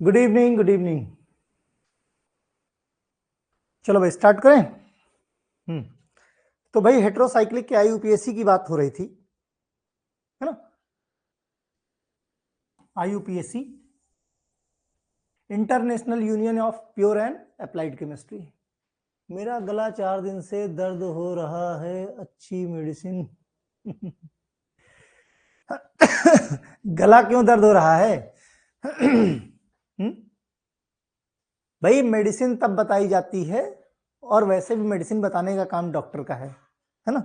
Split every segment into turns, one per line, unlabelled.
Good evening, good evening. चलो भाई start करें। तो भाई हेट्रोसाइक्लिक के आईयूपीएसी की बात हो रही थी, है ना। IUPAC, international union of pure and applied chemistry. मेरा गला 4 दिन से दर्द हो रहा है, अच्छी मेडिसिन। गला क्यों दर्द हो रहा है? भाई मेडिसिन तब बताई जाती है, और वैसे भी मेडिसिन बताने का काम डॉक्टर का है ना।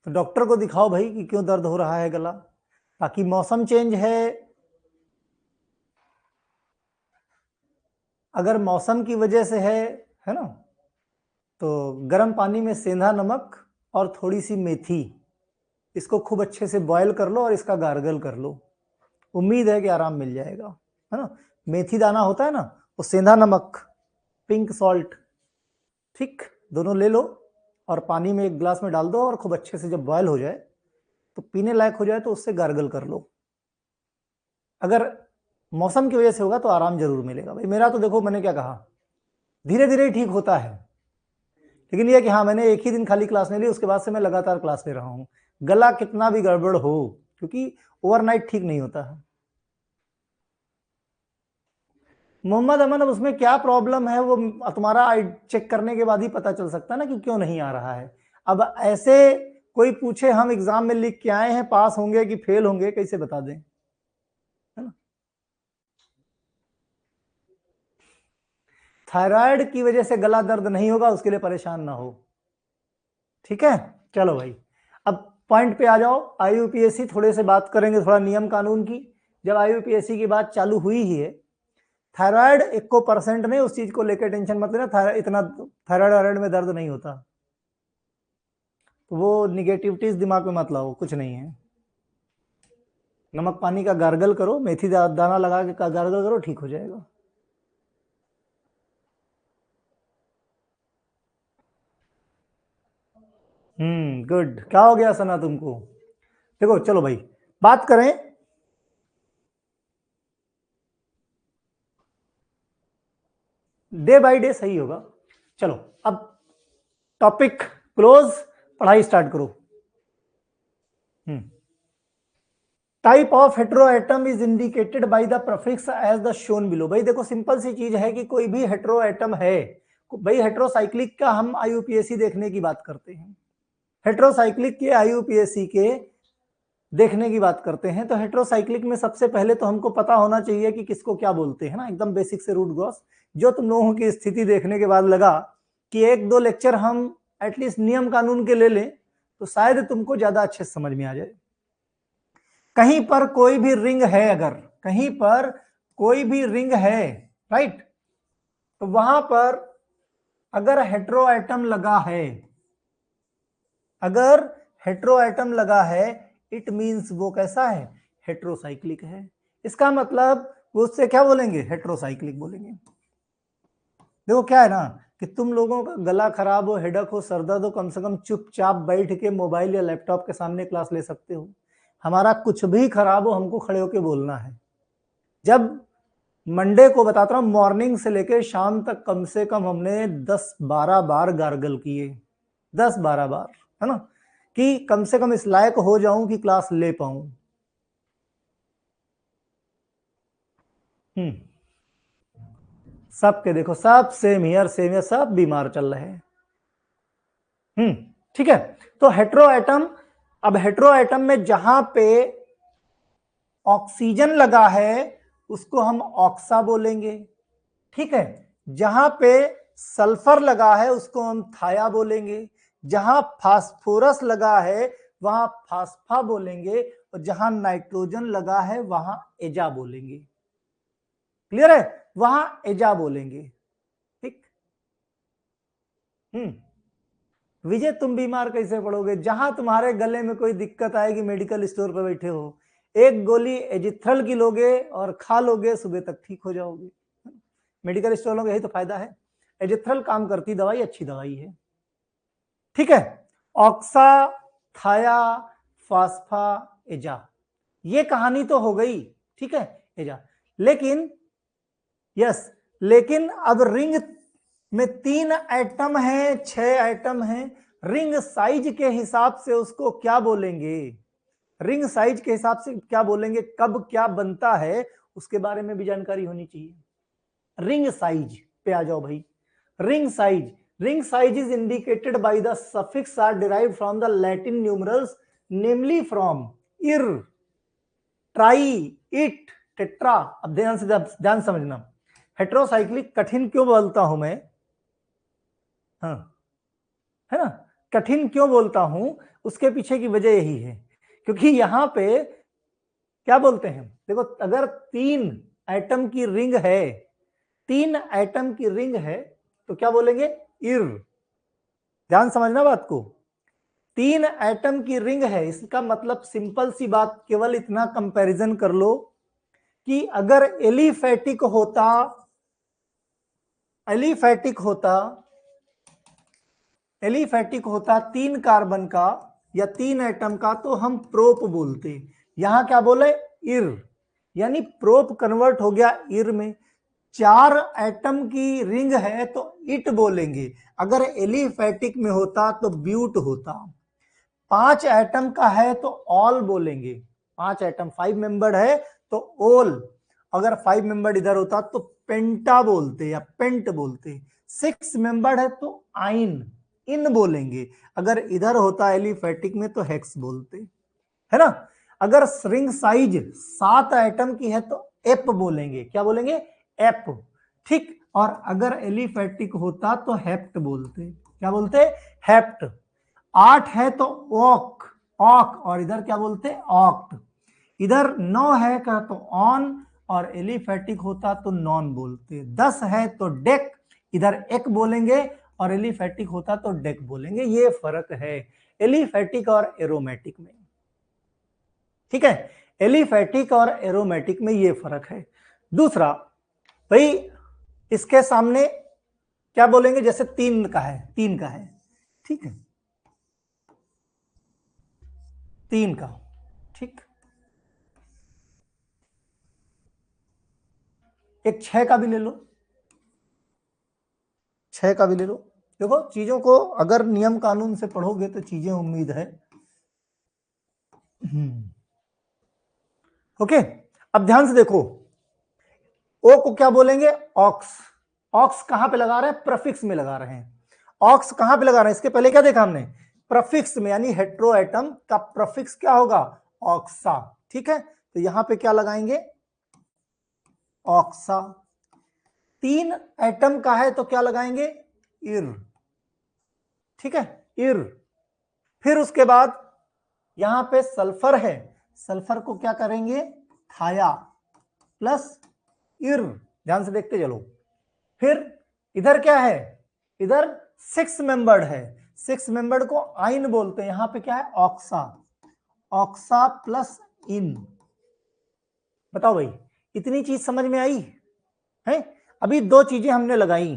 तो डॉक्टर को दिखाओ भाई कि क्यों दर्द हो रहा है गला। बाकी मौसम चेंज है, अगर मौसम की वजह से है ना, तो गर्म पानी में सेंधा नमक और थोड़ी सी मेथी, इसको खूब अच्छे से बॉयल कर लो और इसका गार्गल कर लो। उम्मीद है कि आराम मिल जाएगा, है ना। मेथी दाना होता है ना, वो सेंधा नमक, पिंक सॉल्ट, ठीक, दोनों ले लो और पानी में एक गिलास में डाल दो, और खूब अच्छे से जब बॉयल हो जाए तो पीने लायक हो जाए तो उससे गार्गल कर लो। अगर मौसम की वजह से होगा तो आराम जरूर मिलेगा। भाई मेरा तो देखो, मैंने क्या कहा, धीरे धीरे ही ठीक होता है, लेकिन यह कि हाँ, मैंने एक ही दिन खाली क्लास नहीं ली, उसके बाद से मैं लगातार क्लास ले रहा हूँ। गला कितना भी गड़बड़ हो, क्योंकि ओवरनाइट ठीक नहीं होता है। मोहम्मद अमन, अब उसमें क्या प्रॉब्लम है, वो तुम्हारा चेक करने के बाद ही पता चल सकता है ना कि क्यों नहीं आ रहा है। अब ऐसे कोई पूछे हम एग्जाम में लिख के आए हैं, पास होंगे कि फेल होंगे, कैसे बता दें, है ना। थायराइड की वजह से गला दर्द नहीं होगा, उसके लिए परेशान ना हो, ठीक है। चलो भाई, अब पॉइंट पे आ जाओ। आईयूपीएसी थोड़े से बात करेंगे, थोड़ा नियम कानून की। जब आईयूपीएसी की बात चालू हुई ही है, थायराइड 1% नहीं, उस चीज को लेकर टेंशन मत लेना, इतना थायराइड में दर्द नहीं होता, तो वो निगेटिविटीज दिमाग में मत लाओ, कुछ नहीं है। नमक पानी का गार्गल करो, मेथी दाना लगा के गार्गल करो, ठीक हो जाएगा। गुड। क्या हो गया सना तुमको? देखो चलो भाई, बात करें। डे बाय डे सही होगा। चलो अब टॉपिक क्लोज, पढ़ाई स्टार्ट करो। Type of heteroatom is indicated by the prefix as the shown below. भाई देखो, सिंपल सी चीज है कि कोई भी हेट्रोएटम है, भाई हेट्रोसाइक्लिक का हम आईयूपीएसी देखने की बात करते हैं, हेट्रोसाइक्लिक के आईयूपीएसी के देखने की बात करते हैं। तो हेट्रोसाइक्लिक में सबसे पहले तो हमको पता होना चाहिए कि किसको क्या बोलते हैं ना, एकदम बेसिक से रूट ग्रॉस। जो तुम लोगों की स्थिति देखने के बाद लगा कि 1-2 लेक्चर हम एटलीस्ट नियम कानून के ले लें, तो शायद तुमको ज्यादा अच्छे से समझ में आ जाए। कहीं पर कोई भी रिंग है, अगर कहीं पर कोई भी रिंग है, राइट, तो वहां पर अगर हेट्रोएटम लगा है, अगर हेट्रोएटम लगा है, इट मींस वो कैसा है, हेट्रोसाइक्लिक है। इसका मतलब वो उससे क्या बोलेंगे, हेट्रोसाइक्लिक बोलेंगे। देखो क्या है ना, कि तुम लोगों का गला खराब हो, हेडक हो, सरदर्द हो, कम से कम चुपचाप बैठ के मोबाइल या लैपटॉप के सामने क्लास ले सकते हो। हमारा कुछ भी खराब हो, हमको खड़े होके बोलना है। जब मंडे को बताता हूं, मॉर्निंग से लेके शाम तक कम से कम हमने 10-12 बार गार्गल किए, 10-12 बार, है ना, कि कम से कम इस लायक हो जाऊं कि क्लास ले पाऊं। सबके देखो, सब सेम हियर सेम हियर, सब बीमार चल रहे हैं। ठीक है। तो हेट्रोएटम, अब हेट्रोएटम में जहां पे ऑक्सीजन लगा है उसको हम ऑक्सा बोलेंगे, ठीक है। जहां पे सल्फर लगा है उसको हम थाया बोलेंगे, जहां फास्फोरस लगा है वहां फास्फा बोलेंगे, और जहां नाइट्रोजन लगा है वहां एजा बोलेंगे। क्लियर है? वहां एजा बोलेंगे। ठीक। विजय, तुम बीमार कैसे पड़ोगे? जहां तुम्हारे गले में कोई दिक्कत आएगी, मेडिकल स्टोर पर बैठे हो, एक गोली एजिथ्रल की लोगे और खा लोगे, सुबह तक ठीक हो जाओगे। मेडिकल स्टोर लोगे, यही तो फायदा है। एजिथ्रल काम करती दवाई, अच्छी दवाई है। ठीक है, ऑक्सा, थाया, फास्फा, एजा, ये कहानी तो हो गई। ठीक है, एजा। लेकिन लेकिन अब रिंग में 3 एटम है, 6 एटम है, रिंग साइज के हिसाब से उसको क्या बोलेंगे? रिंग साइज के हिसाब से क्या बोलेंगे? कब क्या बनता है उसके बारे में भी जानकारी होनी चाहिए। रिंग साइज पे आ जाओ भाई। Ring size is indicated by the suffix are derived from the Latin numerals, namely from इर, ट्राई, इट, टेट्रा। अब ध्यान समझना, हेट्रोसाइक्लिक कठिन क्यों बोलता हूं मैं? हाँ, है ना, कठिन क्यों बोलता हूं? उसके पीछे की वजह यही है, क्योंकि यहां पे क्या बोलते हैं, देखो, अगर 3 एटम की रिंग है, 3 एटम की रिंग है, तो क्या बोलेंगे? इर। ध्यान समझना बात को। 3 एटम की रिंग है, इसका मतलब सिंपल सी बात, केवल इतना कंपैरिजन कर लो कि अगर एलिफेटिक होता, एलिफेटिक होता 3 कार्बन का या 3 एटम का, तो हम प्रोप बोलते। यहां क्या बोले? इर, यानी प्रोप कन्वर्ट हो गया इर में। 4 एटम की रिंग है तो इट बोलेंगे, अगर एलिफेटिक में होता तो ब्यूट होता। 5 एटम का है तो ऑल बोलेंगे, 5 एटम 5 मेंबर्ड है तो ओल, अगर 5 मेंबर्ड इधर होता तो पेंटा बोलते या पेंट बोलते। 6 मेंबर्ड है तो आइन, इन बोलेंगे, अगर इधर होता एलिफेटिक में तो हेक्स बोलते, है ना। अगर रिंग साइज 7 एटम की है तो एप बोलेंगे, क्या बोलेंगे? एप। ठीक, और अगर एलिफेटिक होता तो हेप्ट बोलते, क्या बोलते? हेप्ट। 8 है तो ओक, ऑक, और इधर क्या बोलते? ऑक्ट। इधर 9 है का तो ऑन, और एलिफेटिक होता तो नॉन बोलते। 10 है तो डेक, इधर एक बोलेंगे, और एलिफेटिक होता तो डेक बोलेंगे। ये फर्क है एलिफेटिक और एरोमेटिक में। ठीक है, एलिफेटिक और एरोमेटिक में ये फर्क है। दूसरा भाई, इसके सामने क्या बोलेंगे? जैसे 3 का है, 3 का है, ठीक है, 3 का, ठीक, एक 6 का भी ले लो, 6 का भी ले लो। देखो, चीजों को अगर नियम कानून से पढ़ोगे तो चीजें, उम्मीद है। ओके, अब ध्यान से देखो, ओ को क्या बोलेंगे? ऑक्स। ऑक्स कहां पे लगा रहे हैं? प्रफिक्स में लगा रहे हैं। ऑक्स कहां पे लगा रहे हैं? इसके पहले क्या देखा हमने? प्रफिक्स में, यानी हेट्रो एटम का प्रफिक्स क्या होगा? ऑक्सा। ठीक है, तो यहां पे क्या लगाएंगे? ऑक्सा। 3 एटम का है तो क्या लगाएंगे? इर। ठीक है, इर। फिर उसके बाद यहां पे सल्फर है, सल्फर को क्या करेंगे? थाया प्लस इर। ध्यान से देखते चलो। फिर इधर क्या है? इधर 6 मेंबर्ड है, 6 मेंबर्ड को आइन बोलते हैं। यहां पे क्या है? ऑक्सा, ऑक्सा प्लस इन। बताओ भाई, इतनी चीज समझ में आई है? अभी 2 चीजें हमने लगाई,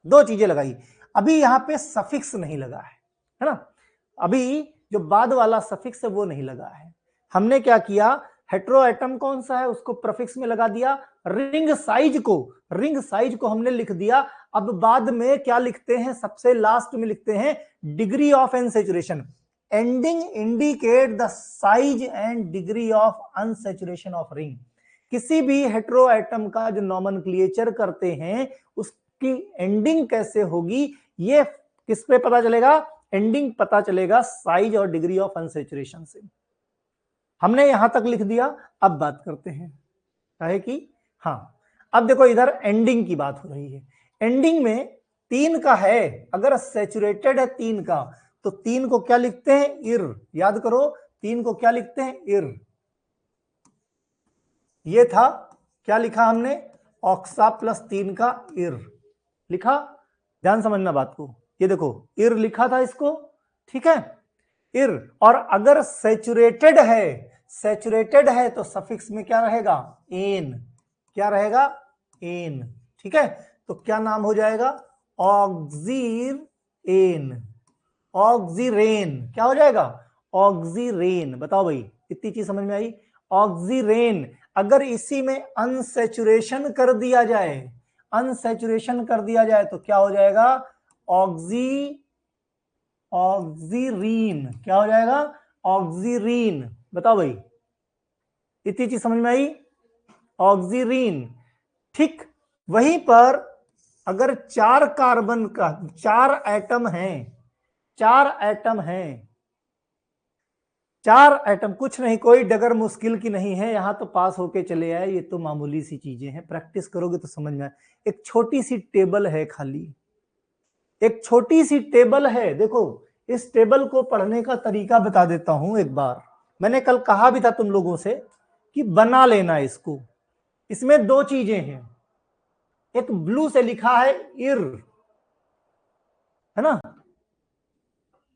2 चीजें लगाई, अभी यहां पे सफिक्स नहीं लगा है ना। अभी जो बाद वाला सफिक्स है वो नहीं लगा है। हमने क्या किया? हेट्रो एटम कौन सा है उसको प्रफिक्स में लगा दिया, रिंग साइज को हमने लिख दिया। अब बाद में क्या लिखते हैं? सबसे लास्ट में लिखते हैं degree of unsaturation. Ending indicate the size and degree of unsaturation of ring. किसी भी हेट्रो एटम का जो नॉमेनक्लेचर करते हैं उसकी एंडिंग कैसे होगी, ये किस पे पता चलेगा? एंडिंग पता चलेगा साइज और डिग्री ऑफ अनसैचुरेशन से। हमने यहां तक लिख दिया। अब बात करते हैं है कि हाँ, अब देखो इधर एंडिंग की बात हो रही है। एंडिंग में 3 का है, अगर सैचुरेटेड है 3 का, तो 3 को क्या लिखते हैं, इर। याद करो 3 को क्या लिखते हैं, इर। ये था, क्या लिखा हमने, ऑक्सा प्लस 3 का इर लिखा। ध्यान समझना बात को, ये देखो इर लिखा था इसको, ठीक है, इर। और अगर सैचुरेटेड है, सैचुरेटेड है तो सफिक्स में क्या रहेगा, एन। क्या रहेगा, एन, ठीक है। तो क्या नाम हो जाएगा, ऑक्सीरेन। ऑक्सीरेन क्या हो जाएगा, ऑक्सीरेन। बताओ भाई, इतनी चीज समझ में आई, ऑक्सीरेन। अगर इसी में अनसैचुरेशन कर दिया जाए, अनसैचुरेशन कर दिया जाए तो क्या हो जाएगा, ऑक्सीरीन। क्या हो जाएगा, ऑक्सीरीन। बताओ भाई, इतनी चीज समझ में आई, ऑक्सीरीन। ठीक वहीं पर अगर 4 कार्बन का 4 एटम हैं, 4 एटम हैं, 4 एटम, कुछ नहीं, कोई डगर मुश्किल की नहीं है, यहां तो पास होके चले आए, ये तो मामूली सी चीजें हैं, प्रैक्टिस करोगे तो समझ में आए। एक छोटी सी टेबल है खाली, एक छोटी सी टेबल है, देखो इस टेबल को पढ़ने का तरीका बता देता हूं एक बार। मैंने कल कहा भी था तुम लोगों से कि बना लेना इसको। इसमें 2 चीजें हैं, एक ब्लू से लिखा है इर, है ना,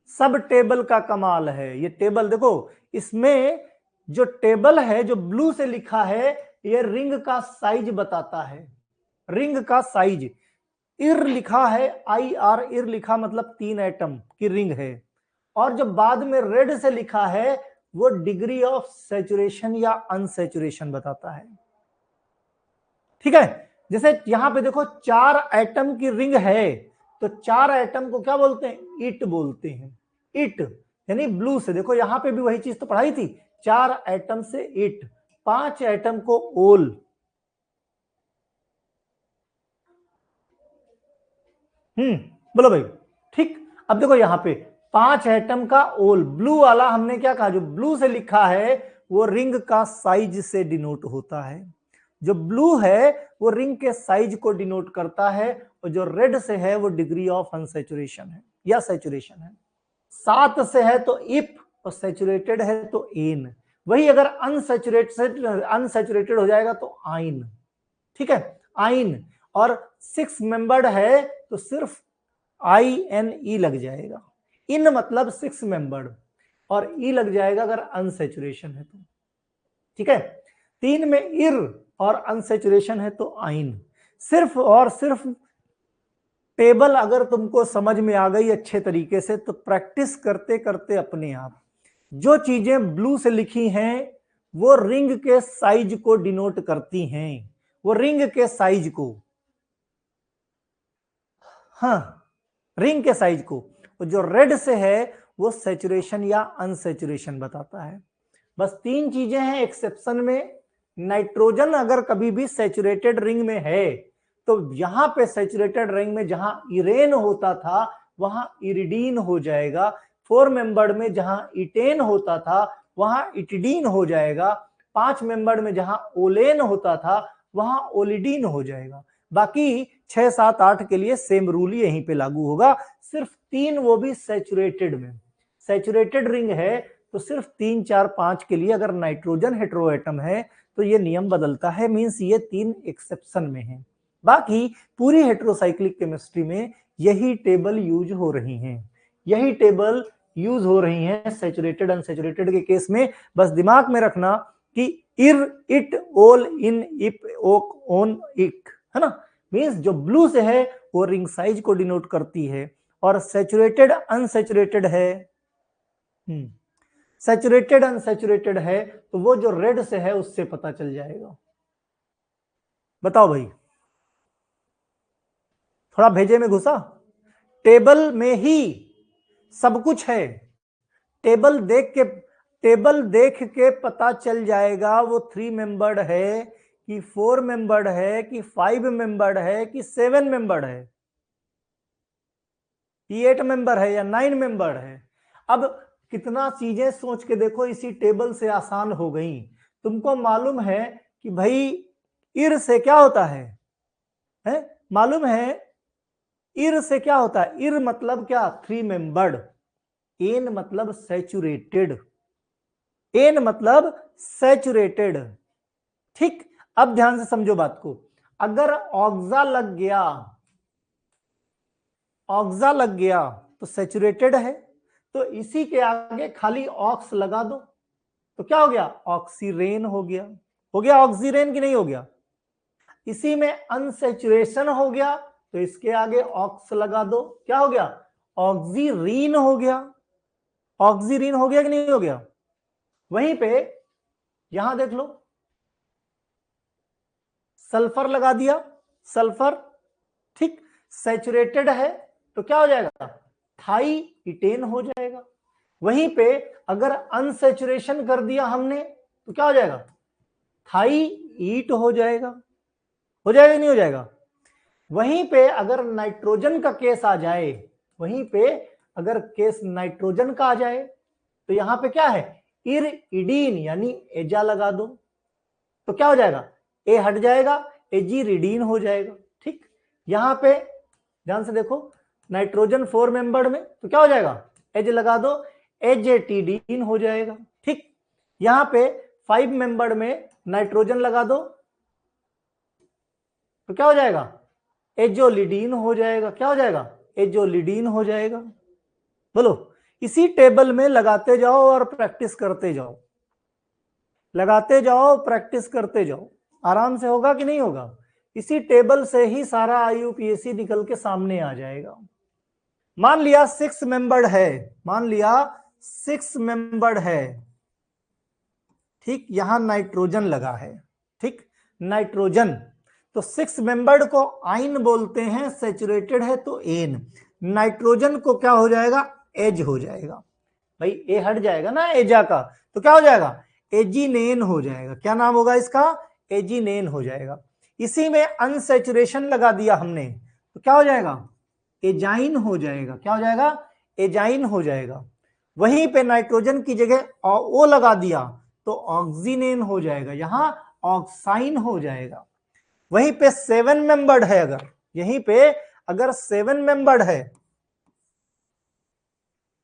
सब टेबल का कमाल है ये टेबल। देखो इसमें जो टेबल है जो ब्लू से लिखा है, ये रिंग का साइज बताता है, रिंग का साइज। इर लिखा है, आई आर, इर लिखा मतलब 3 एटम की रिंग है। और जो बाद में रेड से लिखा है वो डिग्री ऑफ सैचुरेशन या अनसैचुरेशन बताता है, ठीक है। जैसे यहां पे देखो 4 एटम की रिंग है, तो 4 एटम को क्या बोलते हैं, इट बोलते हैं, इट। यानी ब्लू से, देखो यहां पे भी वही चीज तो पढ़ाई थी, 4 एटम से इट, 5 एटम को ओल। बोलो भाई, ठीक। अब देखो यहां पे 5 एटम का ओल, ब्लू वाला हमने क्या कहा, जो ब्लू से लिखा है वो रिंग का साइज से डिनोट होता है। जो ब्लू है वो रिंग के साइज को डिनोट करता है, और जो रेड से है वो डिग्री ऑफ अनसैचुरेशन है या सैचुरेशन है। 7 से है तो इफ, और सैचुरेटेड है तो एन। वही अगर अनसैचुरेटेड हो जाएगा तो आइन, ठीक है, आइन। और 6 मेंबर्ड है तो सिर्फ INE लग जाएगा, इन मतलब 6 मेंबर्ड, और ई लग जाएगा अगर अनसैचुरेशन है तो, ठीक है। 3 में इर और अनसैचुरेशन है तो आइन। सिर्फ और सिर्फ टेबल अगर तुमको समझ में आ गई अच्छे तरीके से, तो प्रैक्टिस करते करते अपने आप जो चीजें ब्लू से लिखी हैं वो रिंग के साइज को डिनोट करती हैं, वो रिंग के साइज को, हाँ, रिंग के साइज को। जो रेड से है वो सैचुरेशन या अनसैचुरेशन बताता है। बस 3 चीजें हैं एक्सेप्शन में। नाइट्रोजन अगर कभी भी सैचुरेटेड रिंग में है तो यहां पे सैचुरेटेड रिंग में जहां इरेन होता था वहां इरिडीन हो जाएगा, 4 मेंबर्ड में जहां इटेन होता था वहां इटिडीन हो जाएगा, 5 मेंबर्ड में जहां ओलेन होता था वहां ओलिडीन हो जाएगा। बाकी 6, 7, 8 के लिए सेम रूल यहीं पे लागू होगा। सिर्फ 3, वो भी सैचुरेटेड में, सैचुरेटेड रिंग है तो सिर्फ 3, 4, 5 के लिए अगर नाइट्रोजन हेटेरोएटम है तो ये नियम बदलता है, मींस ये 3 एक्सेप्शन में है। बाकी पूरी हेटेरोसाइक्लिक केमिस्ट्री में यही टेबल यूज हो रही हैं, यही टेबल यूज हो रही हैं सैचुरेटेड अनसैचुरेटेड के केस में। बस दिमाग में रखना कि इर, इट, ओल, इन, इप, ओक, ओन, इक, है ना। मींस जो ब्लू से है वो रिंग साइज को डिनोट करती है, और सैचुरेटेड अनसैचुरेटेड है, सैचुरेटेड अनसैचुरेटेड है तो वो जो रेड से है उससे पता चल जाएगा। बताओ भाई, थोड़ा भेजे में घुसा, टेबल में ही सब कुछ है। टेबल देख के पता चल जाएगा वो 3 मेंबर्ड है कि 4 मेंबर्ड है कि 5 मेंबर्ड है कि 7 मेंबर्ड है कि 8 मेंबर है या 9 मेंबर्ड है। अब कितना चीजें सोच के देखो, इसी टेबल से आसान हो गई। तुमको मालूम है कि भाई इर से क्या होता है? मालूम है इर से क्या होता है, इर मतलब क्या, 3 मेंबर्ड, एन मतलब सैचुरेटेड, एन मतलब सैचुरेटेड। ठीक, अब ध्यान से समझो बात को, अगर ऑक्सा लग गया, ऑक्सा लग गया तो सैचुरेटेड है, तो इसी के आगे खाली ऑक्स लगा दो तो क्या हो गया, ऑक्सीरेन हो गया। हो गया ऑक्सीरेन कि नहीं हो गया। इसी में अनसैचुरेशन हो गया तो इसके आगे ऑक्स लगा दो, क्या हो गया, ऑक्सीरीन हो गया। ऑक्सीरीन हो गया कि नहीं हो गया। वहीं पे यहां देख लो, सल्फर लगा दिया, सल्फर, ठीक, सैचुरेटेड है तो क्या हो जाएगा, थाई इटेन हो जाएगा। वहीं पे अगर अनसैचुरेशन कर दिया हमने तो क्या हो जाएगा, थाई ईट हो जाएगा। हो जाएगा नहीं हो जाएगा। वहीं पे अगर नाइट्रोजन का केस आ जाए, वहीं पे अगर केस नाइट्रोजन का आ जाए तो यहां पे क्या है, इरिडीन यानी एजा लगा दो तो क्या हो जाएगा, ए हट जाएगा, एजीरिडीन हो जाएगा। ठीक, यहां पे ध्यान से देखो, नाइट्रोजन 4 मेंबर्ड में तो क्या हो जाएगा, एज लगा दो, एजेटिडीन हो जाएगा। ठीक, यहां पे 5 मेंबर्ड में नाइट्रोजन लगा दो तो क्या हो जाएगा, एजोलिडीन हो जाएगा। क्या हो जाएगा, एजोलिडीन हो जाएगा। बोलो, इसी टेबल में लगाते जाओ और प्रैक्टिस करते जाओ, लगाते जाओ प्रैक्टिस करते जाओ, आराम से होगा कि नहीं होगा। इसी टेबल से ही सारा आईयूपीएसी निकल के सामने आ जाएगा। मान लिया 6 मेंबर्ड है, मान लिया 6 मेंबर्ड है, ठीक, यहां नाइट्रोजन लगा है, ठीक, नाइट्रोजन, तो 6 मेंबर्ड को आइन बोलते हैं, सैचुरेटेड है तो एन, नाइट्रोजन को क्या हो जाएगा, एज हो जाएगा। भाई ए हट जाएगा ना एजा का तो क्या हो जाएगा, एजीनेन हो जाएगा। क्या नाम होगा इसका, एजीनेन हो जाएगा। इसी में अनसैचुरेशन लगा दिया हमने तो क्या हो जाएगा, एजाइन हो जाएगा। क्या हो जाएगा, एजाइन हो जाएगा। वहीं पे नाइट्रोजन की जगह ओ लगा दिया तो ऑक्सीनेन हो जाएगा, यहां ऑक्साइन हो जाएगा। वहीं पे 7 मेंबर्ड है, अगर यहीं पे अगर 7 मेंबर्ड है,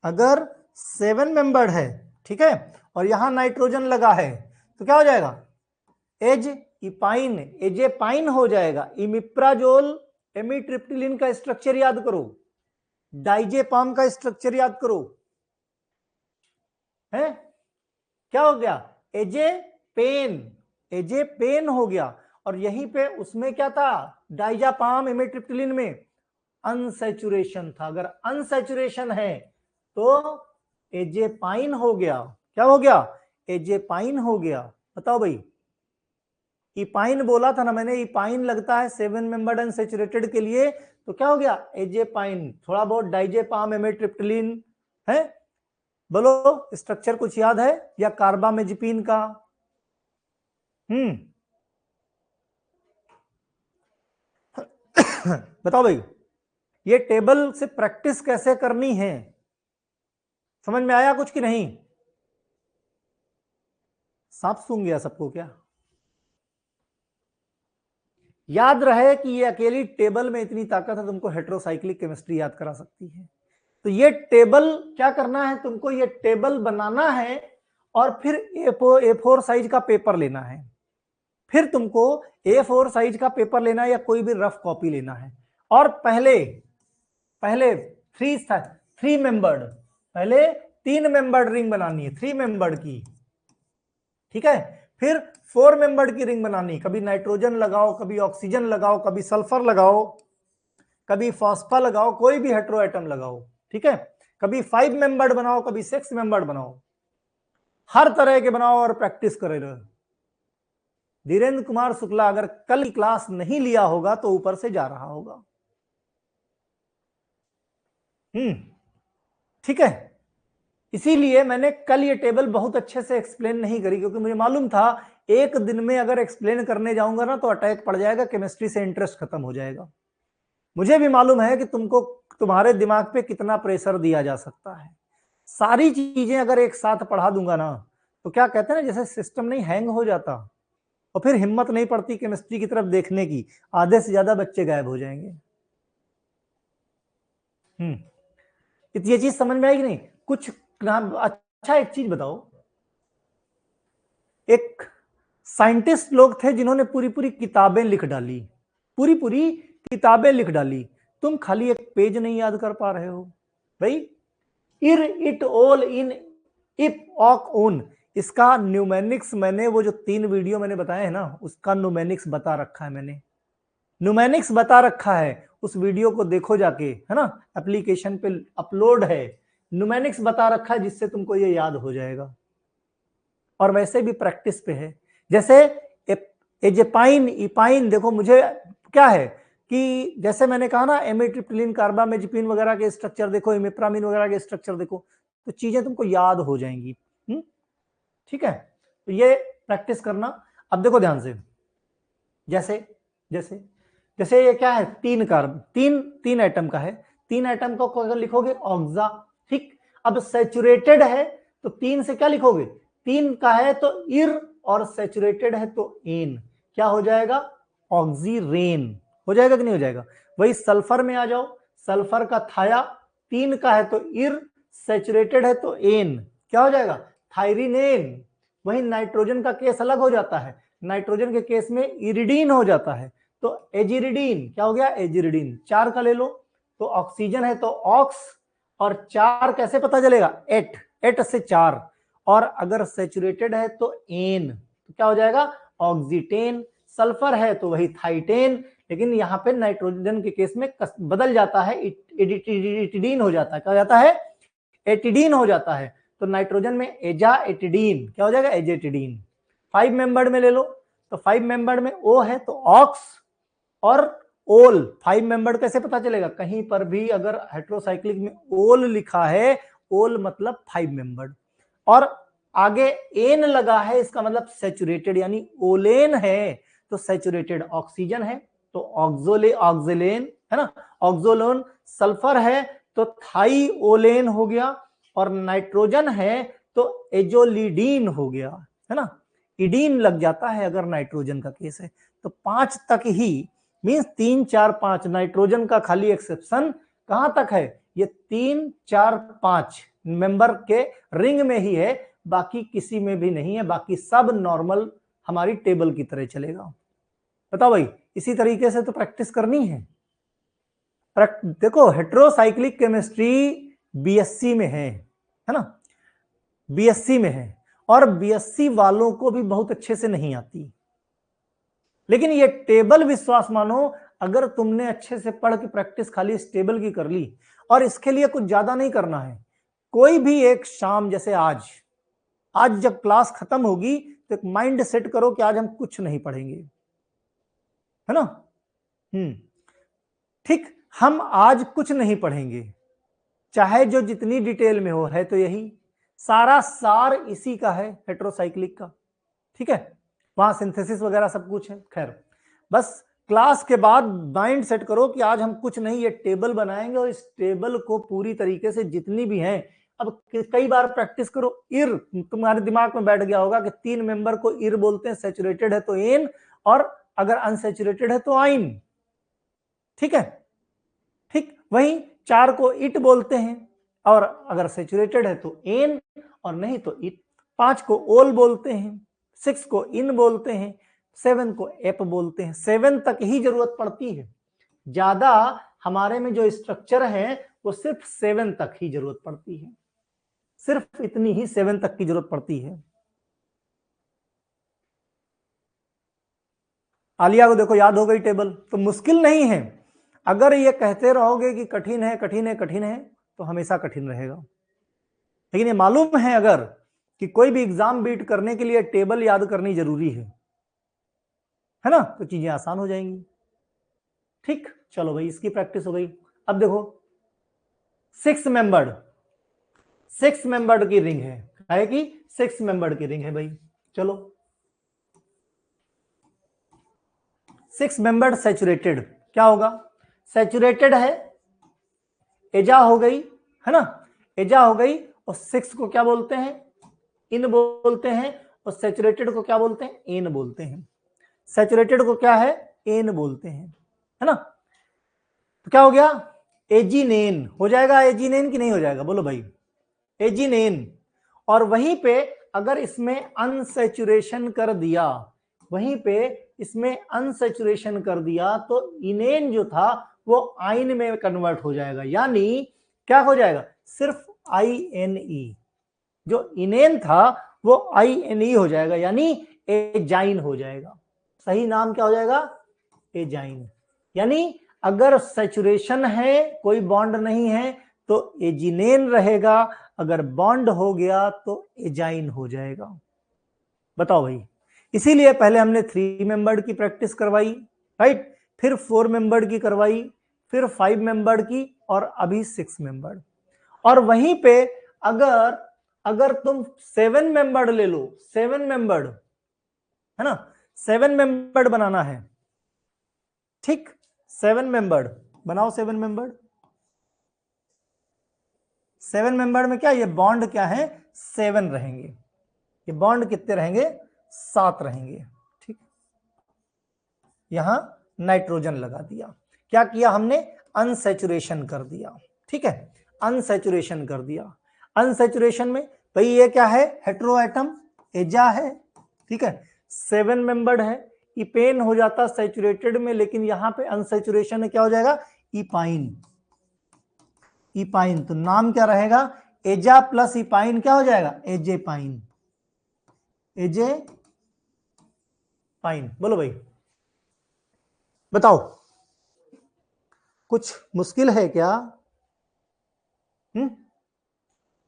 अगर 7 मेंबर्ड है, ठीक है, और यहां नाइट्रोजन लगा है तो क्या हो जाएगा, एज इपाइन, एजेपाइन हो जाएगा। इमिप्राजोल एमिट्रिप्टिलिन का स्ट्रक्चर याद करो, डाइजेपाम का स्ट्रक्चर याद करो, है क्या हो गया, एजे पेन, एजे पेन हो गया। और यहीं पे उसमें क्या था, डाइजापाम इमिट्रिप्टिलिन में अनसैचुरेशन था, अगर अनसैचुरेशन है तो एजेपाइन हो गया। क्या हो गया, एजेपाइन हो गया। बताओ भाई, इपाइन बोला था ना मैंने, इपाइन लगता है 7 मेंबर्ड अनसैचुरेटेड के लिए तो क्या हो गया, एजेपाइन। थोड़ा बहुत डाइजेपाम एमिट्रिप्टिलिन है, बोलो स्ट्रक्चर कुछ याद है, या कार्बामेजिपिन का। बताओ भाई, ये टेबल से प्रैक्टिस कैसे करनी है, समझ में आया कुछ कि नहीं। सांप सूंघ गया सबको क्या। याद रहे कि ये अकेली टेबल में इतनी ताकत है, तुमको हेटेरोसाइक्लिक केमिस्ट्री याद करा सकती है। तो ये टेबल क्या करना है तुमको, ये टेबल बनाना है और फिर A4 साइज का पेपर लेना है। फिर तुमको A4 साइज का पेपर लेना है या कोई भी रफ कॉपी लेना है, और पहले पहले 3 मेंबर्ड, पहले 3 मेंबर्ड रिंग बनानी है, 3 मेंबर्ड की, ठीक है। फिर 4 मेंबर्ड की रिंग बनानी, कभी नाइट्रोजन लगाओ, कभी ऑक्सीजन लगाओ, कभी सल्फर लगाओ, कभी फॉस्फा लगाओ, कोई भी हेटेरो एटम लगाओ, ठीक है। कभी 5 मेंबर्ड बनाओ, कभी 6 मेंबर्ड बनाओ, हर तरह के बनाओ और प्रैक्टिस करे रहो। धीरेन्द्र कुमार शुक्ला अगर कल क्लास नहीं लिया होगा तो ऊपर से जा रहा होगा। ठीक है, इसीलिए मैंने कल ये टेबल बहुत अच्छे से एक्सप्लेन नहीं करी, क्योंकि मुझे मालूम था एक दिन में अगर एक्सप्लेन करने जाऊंगा ना तो अटैक पड़ जाएगा, केमिस्ट्री से इंटरेस्ट खत्म हो जाएगा। मुझे भी मालूम है कि तुमको, तुम्हारे दिमाग पे कितना प्रेशर दिया जा सकता है। सारी चीजें अगर एक साथ पढ़ा दूंगा ना तो क्या कहते हैं ना, जैसे सिस्टम नहीं हैंग हो जाता, और फिर हिम्मत नहीं पड़ती केमिस्ट्री की तरफ देखने की, आधे से ज्यादा बच्चे गायब हो जाएंगे। ये चीज समझ में आई कि नहीं? कुछ अच्छा एक चीज बताओ, एक साइंटिस्ट लोग थे जिन्होंने पूरी पूरी किताबें लिख डाली, पूरी पूरी किताबें लिख डाली, तुम खाली एक पेज नहीं याद कर पा रहे हो भाई। इर इट ऑल इन इफ ऑक ओन, इसका न्यूमेनिक्स मैंने वो जो 3 वीडियो मैंने बताए हैं ना, उसका न्यूमेनिक्स बता रखा है मैंने, न्यूमेनिक्स बता रखा है, उस वीडियो को देखो जाके, है ना, एप्लीकेशन पे अपलोड है, न्यूमेनिक्स बता रखा है, जिससे तुमको ये याद हो जाएगा। और वैसे भी प्रैक्टिस पे है, जैसे एजेपाइन इपाइन, देखो मुझे क्या है कि जैसे मैंने कहा ना, एमिट्रिप्टिलिन कार्बामेजिपिन वगैरह के स्ट्रक्चर देखो, इमिप्रामिन वगैरह के स्ट्रक्चर देखो, तो चीजें तुमको याद हो जाएंगी। ठीक है, तो ये प्रैक्टिस करना। अब देखो ध्यान से, जैसे जैसे जैसे ये क्या है, 3 कार्ब, 3 एटम का है, 3 एटम को अगर लिखोगे ऑक्सा, ठीक। अब सैचुरेटेड है तो 3 से क्या लिखोगे, 3 का है तो इर, और सैचुरेटेड है तो एन, क्या हो जाएगा, ऑक्सीरेन हो जाएगा कि नहीं हो जाएगा। वही सल्फर में आ जाओ, सल्फर का थाया, 3 का है तो इर, सैचुरेटेड है तो एन, क्या हो जाएगा, थायरिनेन। वही नाइट्रोजन का केस अलग हो जाता है, नाइट्रोजन के केस में इरिडीन हो जाता है, तो एजिरिडीन क्या हो गया, एजिरिडीन। 4 का ले लो, तो ऑक्सीजन है तो ऑक्स, और 4 कैसे पता चलेगा, एट से 4, और अगर सैचुरेटेड है तो एन, तो क्या हो जाएगा, ऑक्सीटेन। सल्फर है तो वही थाइटेन, लेकिन यहां पे नाइट्रोजन के केस में बदल जाता है, एटिडीन हो जाता है, क्या हो जाता है, एटिडीन हो जाता है, तो नाइट्रोजन में एजा एटिडीन, क्या हो जाएगा, एजेटिडीन। 5 मेंबर्ड में ले लो, तो 5 मेंबर्ड में ओ है तो ऑक्स और ओल। 5 मेंबर्ड कैसे पता चलेगा, कहीं पर भी अगर हेट्रोसाइक्लिक में ओल लिखा है, ओल मतलब 5 मेंबर्ड, और आगे एन लगा है, इसका मतलब सैचुरेटेड, यानी ओलेन है तो सैचुरेटेड ऑक्सीजन है, तो ऑक्सिलेन है ना, ऑक्सोलोन। सल्फर है तो थाइओलेन हो गया, और नाइट्रोजन है तो एजोलिडीन हो गया, है ना, इडीन लग जाता है अगर नाइट्रोजन का केस है। तो 5 तक ही, मींस 3 4 5, नाइट्रोजन का खाली एक्सेप्शन कहां तक है, ये 3 4 5 मेंबर के रिंग में ही है, बाकी किसी में भी नहीं है, बाकी सब नॉर्मल हमारी टेबल की तरह चलेगा। बताओ भाई, इसी तरीके से तो प्रैक्टिस करनी है। देखो हेट्रोसाइक्लिक केमिस्ट्री बीएससी में है ना, बीएससी में है, और बीएससी वालों को भी बहुत अच्छे से नहीं आती, लेकिन ये टेबल विश्वास मानो, अगर तुमने अच्छे से पढ़ के प्रैक्टिस खाली इस टेबल की कर ली, और इसके लिए कुछ ज्यादा नहीं करना है, कोई भी एक शाम, जैसे आज जब क्लास खत्म होगी तो एक माइंड सेट करो कि आज हम कुछ नहीं पढ़ेंगे, है ना, ठीक, हम आज कुछ नहीं पढ़ेंगे, चाहे जो जितनी डिटेल में हो, है तो यही सारा सार इसी का है, हेट्रोसाइक्लिक का, ठीक है, वहां सिंथेसिस वगैरह सब कुछ है। खैर, बस क्लास के बाद माइंड सेट करो कि आज हम कुछ नहीं, ये टेबल बनाएंगे, और इस टेबल को पूरी तरीके से जितनी भी हैं, अब कई बार प्रैक्टिस करो। इर तुम्हारे दिमाग में बैठ गया होगा कि 3 मेंबर को इर बोलते हैं, सैचुरेटेड है तो एन, और अगर अनसैचुरेटेड है तो आइन, ठीक है, ठीक। वहीं 4 को इट बोलते हैं, और अगर सैचुरेटेड है तो एन, और नहीं तो इट। 5 को ओल बोलते हैं, 6 को इन बोलते हैं, 7 को एप बोलते हैं। 7 तक ही जरूरत पड़ती है, ज्यादा हमारे में जो स्ट्रक्चर है वो सिर्फ 7 तक ही जरूरत पड़ती है, सिर्फ इतनी ही 7 तक की जरूरत पड़ती है। आलिया को देखो याद हो गई टेबल, तो मुश्किल नहीं है। अगर ये कहते रहोगे कि कठिन है कठिन है कठिन है, तो हमेशा कठिन रहेगा, लेकिन ये मालूम है अगर कि कोई भी एग्जाम बीट करने के लिए टेबल याद करनी जरूरी है ना, तो चीजें आसान हो जाएंगी। ठीक, चलो भाई, इसकी प्रैक्टिस हो गई। अब देखो 6 मेंबर्ड की रिंग है कि 6 मेंबर्ड की रिंग है भाई। चलो 6 मेंबर्ड सैचुरेटेड, क्या होगा, सैचुरेटेड है, एजा हो गई, है ना, एजा हो गई, और 6 को क्या बोलते हैं, इन बोलते हैं, और सैचुरेटेड को क्या बोलते हैं, एन बोलते हैं। सैचुरेटेड को क्या है, एन बोलते हैं, है ना। तो क्या हो गया, एजीनेन हो जाएगा, एजीनेन की नहीं हो जाएगा, बोलो भाई, एजीनेन। और वहीं पे अगर इसमें अनसैचुरेशन कर दिया, वहीं पे इसमें अनसैचुरेशन कर दिया तो इनेन जो था वो आइन में कन्वर्ट हो जाएगा, यानी क्या हो जाएगा, सिर्फ INE। जो इनेन था वो INE हो जाएगा, यानी एजाइन हो जाएगा। सही नाम क्या हो जाएगा, एजाइन। यानी अगर सैचुरेशन है, कोई बॉन्ड नहीं है, तो एजिनेन रहेगा, अगर बॉन्ड हो गया तो एजाइन हो जाएगा। बताओ भाई, इसीलिए पहले हमने 3 मेंबर्ड की प्रैक्टिस करवाई, राइट, फिर 4 मेंबर्ड की करवाई, फिर 5 मेंबर्ड की, और अभी 6 मेंबर्ड। और वहीं पे अगर तुम 7 मेंबर्ड ले लो, 7 मेंबर्ड है ना, 7 मेंबर्ड बनाना है, ठीक, 7 मेंबर्ड बनाओ, 7 मेंबर्ड। 7 मेंबर्ड में क्या, ये बॉन्ड क्या है, 7 रहेंगे, ये बॉन्ड कितने रहेंगे, 7 रहेंगे, ठीक। यहां नाइट्रोजन लगा दिया, क्या किया हमने, अनसैचुरेशन कर दिया, ठीक है, अनसैचुरेशन कर दिया। अनसैचुरेशन में भाई ये क्या है, हेटेरो एटम, एजा है, ठीक है, 7 मेंबर्ड है, इपेन हो जाता सैचुरेटेड में, लेकिन यहां पे अनसैचुरेशन में क्या हो जाएगा, इपाइन। इपाइन तो नाम क्या रहेगा, एजा प्लस इपाइन क्या हो जाएगा, एजेपाइन, एजे पाइन। बोलो भाई, बताओ कुछ मुश्किल है क्या,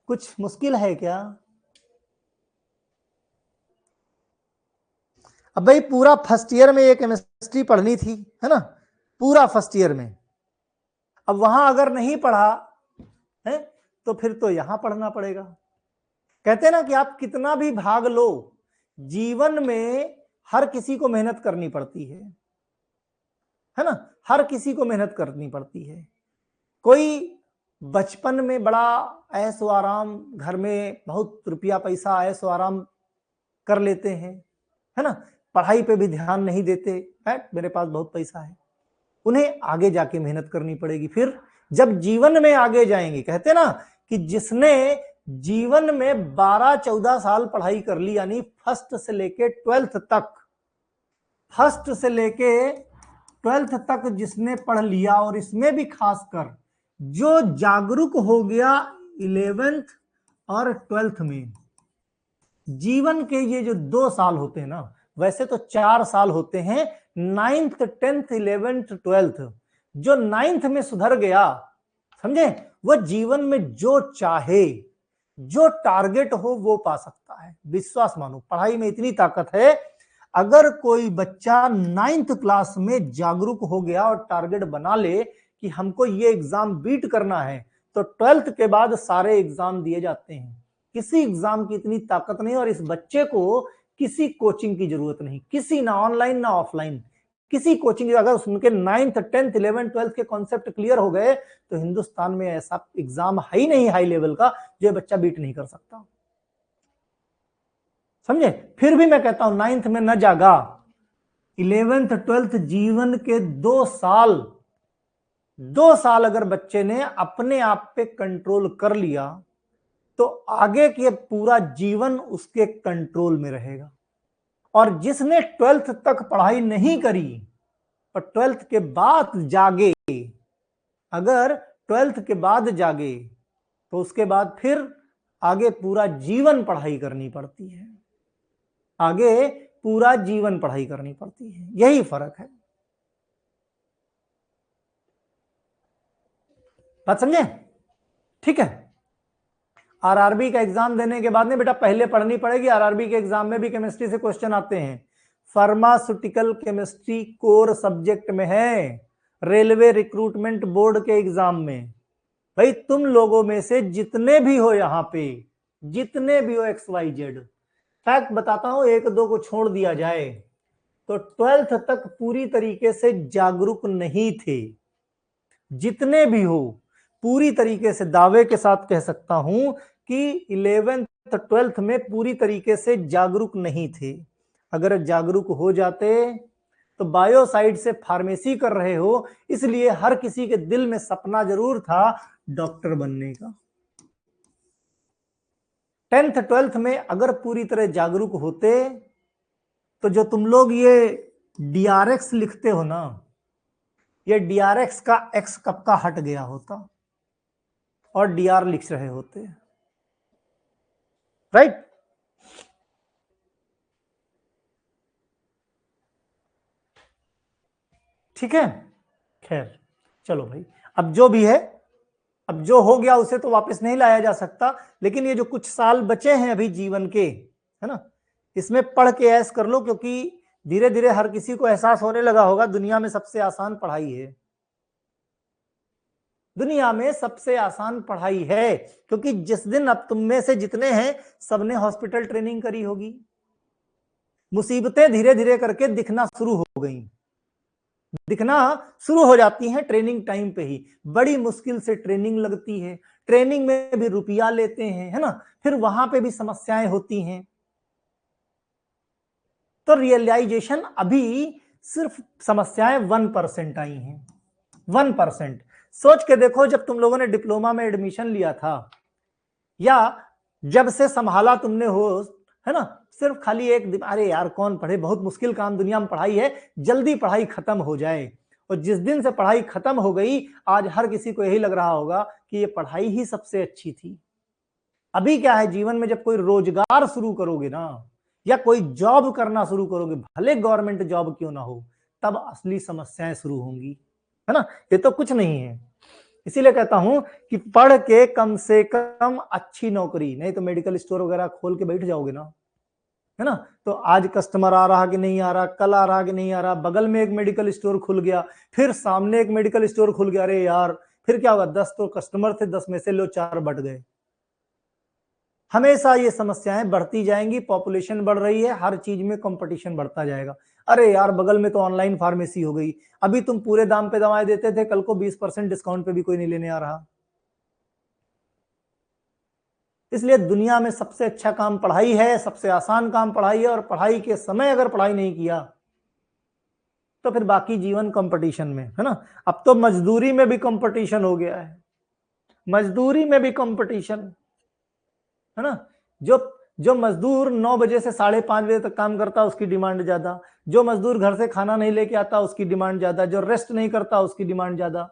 कुछ मुश्किल है क्या। अब भाई पूरा फर्स्ट ईयर में ये केमिस्ट्री पढ़नी थी, है ना, पूरा फर्स्ट ईयर में। अब वहां अगर नहीं पढ़ा है तो फिर तो यहां पढ़ना पड़ेगा। कहते हैं ना कि आप कितना भी भाग लो, जीवन में हर किसी को मेहनत करनी पड़ती है ना, हर किसी को मेहनत करनी पड़ती है। कोई बचपन में बड़ा ऐशो आराम, घर में बहुत रुपया पैसा ऐशो आराम कर लेते हैं, है ना, पढ़ाई पे भी ध्यान नहीं देते, है मेरे पास बहुत पैसा है, उन्हें आगे जाके मेहनत करनी पड़ेगी। फिर जब जीवन में आगे जाएंगे, कहते ना कि जिसने जीवन में 12-14 साल पढ़ाई कर ली, यानी फर्स्ट से लेके 12th तक, फर्स्ट से लेके 12th तक जिसने पढ़ लिया, और इसमें भी खासकर जो जागरूक हो गया 11th और 12th में, जीवन के ये जो 2 साल होते हैं ना, वैसे तो 4 साल होते हैं, 9th 10th 11th 12th, जो 9th में सुधर गया, समझे, वो जीवन में जो चाहे, जो टारगेट हो वो पा सकता है। विश्वास मानो, पढ़ाई में इतनी ताकत है। अगर कोई बच्चा 9th क्लास में जागरूक हो गया और टारगेट बना ले कि हमको ये एग्जाम बीट करना है, तो 12th के बाद सारे एग्जाम दिए जाते हैं। किसी एग्जाम की इतनी ताकत नहीं, और इस बच्चे को किसी कोचिंग की जरूरत नहीं, किसी, ना ऑनलाइन ना ऑफलाइन, किसी कोचिंग। अगर उनके 9th 10th 11th 12th के कॉन्सेप्ट क्लियर हो गए तो हिंदुस्तान में ऐसा एग्जाम है ही नहीं हाई लेवल का जो बच्चा बीट नहीं कर सकता, समझे। फिर भी मैं कहता हूं 9th में न जागा, 11th 12th जीवन के 2 साल अगर बच्चे ने अपने आप पे कंट्रोल कर लिया तो आगे के पूरा जीवन उसके कंट्रोल में रहेगा। और जिसने 12th तक पढ़ाई नहीं करी और 12th के बाद जागे, अगर 12th के बाद जागे तो उसके बाद फिर आगे पूरा जीवन पढ़ाई करनी पड़ती है, आगे पूरा जीवन पढ़ाई करनी पड़ती है, यही फर्क है। बात समझे, ठीक है। आरआरबी का एग्जाम देने के बाद में बेटा पहले पढ़नी पड़ेगी, आरआरबी के एग्जाम में भी केमिस्ट्री से क्वेश्चन आते हैं। फार्मास्यूटिकल केमिस्ट्री कोर सब्जेक्ट में है, रेलवे रिक्रूटमेंट बोर्ड के एग्जाम में। भाई तुम लोगों में से जितने भी हो यहाँ पे, जितने भी हो XYZ, फैक्ट बताता हूं, 1-2 को छोड़ दिया जाए तो 12th तक पूरी तरीके से जागरूक नहीं थे। जितने भी हो पूरी तरीके से दावे के साथ कह सकता हूं कि 11th 12th में पूरी तरीके से जागरूक नहीं थे। अगर जागरूक हो जाते तो बायो साइड से फार्मेसी कर रहे हो, इसलिए हर किसी के दिल में सपना जरूर था डॉक्टर बनने का। 10th 12th में अगर पूरी तरह जागरूक होते तो जो तुम लोग ये DRX लिखते हो ना, ये DRX का X कब का हट गया होता और DR लिख रहे होते, राइट? ठीक है, खैर चलो भाई, अब जो भी है, अब जो हो गया उसे तो वापस नहीं लाया जा सकता, लेकिन ये जो कुछ साल बचे हैं अभी जीवन के, है ना, इसमें पढ़ के ऐश कर लो, क्योंकि धीरे धीरे हर किसी को एहसास होने लगा होगा दुनिया में सबसे आसान पढ़ाई है, दुनिया में सबसे आसान पढ़ाई है, क्योंकि जिस दिन अब तुम में से जितने हैं सबने हॉस्पिटल ट्रेनिंग करी होगी, मुसीबतें धीरे धीरे करके दिखना शुरू हो गई, दिखना शुरू हो जाती हैं ट्रेनिंग टाइम पे ही, बड़ी मुश्किल से ट्रेनिंग लगती है, ट्रेनिंग में भी रुपया लेते हैं, है ना, फिर वहां पे भी समस्याएं होती हैं, तो रियलाइजेशन अभी सिर्फ समस्याएं 1% आई हैं, 1%। सोच के देखो, जब तुम लोगों ने डिप्लोमा में एडमिशन लिया था या जब से संभाला तुमने हो, है ना, सिर्फ खाली एक अरे यार कौन पढ़े, बहुत मुश्किल काम दुनिया में पढ़ाई है, जल्दी पढ़ाई खत्म हो जाए, और जिस दिन से पढ़ाई खत्म हो गई आज हर किसी को यही लग रहा होगा कि ये पढ़ाई ही सबसे अच्छी थी। अभी क्या है, जीवन में जब कोई रोजगार शुरू करोगे ना, या कोई जॉब करना शुरू करोगे, भले गवर्नमेंट जॉब क्यों ना हो, तब असली समस्याएं शुरू होंगी, है ना, ये तो कुछ नहीं है। इसीलिए कहता हूं कि पढ़ के कम से कम अच्छी नौकरी, नहीं तो मेडिकल स्टोर वगैरह खोल के बैठ जाओगे ना, है ना, तो आज कस्टमर आ रहा कि नहीं आ रहा, कल आ रहा कि नहीं आ रहा, बगल में एक मेडिकल स्टोर खुल गया, फिर सामने एक मेडिकल स्टोर खुल गया, अरे यार फिर क्या होगा, 10 तो कस्टमर थे, 10 में से लो 4 बट गए। हमेशा ये समस्याएं बढ़ती जाएंगी, पॉपुलेशन बढ़ रही है, हर चीज में कंपटीशन बढ़ता जाएगा। अरे यार बगल में तो ऑनलाइन फार्मेसी हो गई, अभी तुम पूरे दाम पे दवाएं देते थे, कल को 20% डिस्काउंट पे भी कोई नहीं लेने आ रहा। इसलिए दुनिया में सबसे अच्छा काम पढ़ाई है, सबसे आसान काम पढ़ाई है, और पढ़ाई के समय अगर पढ़ाई नहीं किया तो फिर बाकी जीवन कंपटीशन में, है ना। अब तो मजदूरी में भी कंपटीशन हो गया है, मजदूरी में भी कंपटीशन, है ना। जो जो मजदूर 9 बजे से 5:30 बजे तक काम करता उसकी डिमांड ज्यादा, जो मजदूर घर से खाना नहीं लेके आता उसकी डिमांड ज्यादा, जो रेस्ट नहीं करता उसकी डिमांड ज्यादा।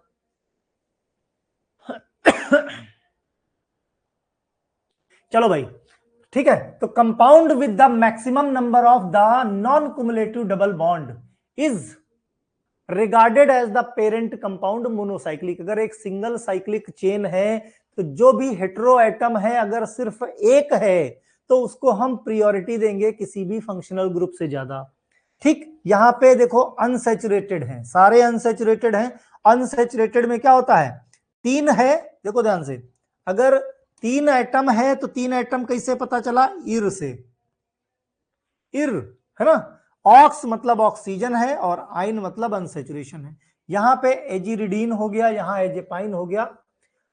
चलो भाई ठीक है, तो compound with the maximum number of the non cumulative double bond is regarded as the parent compound monocyclic. अगर एक सिंगल साइक्लिक चेन है तो जो भी हेटेरो एटम है अगर सिर्फ एक है तो उसको हम प्रियोरिटी देंगे किसी भी फंक्शनल ग्रुप से ज्यादा। ठीक, यहां पे देखो अनसैचुरेटेड हैं, सारे अनसैचुरेटेड हैं। अनसैचुरेटेड में क्या होता है, 3 है, देखो ध्यान से, अगर 3 एटम है तो 3 एटम कैसे पता चला, इर से, इर, है ना। ऑक्स मतलब ऑक्सीजन है और आइन मतलब अनसैचुरेशन है। यहां पे एजिरिडीन हो गया, यहां एजेपाइन हो गया,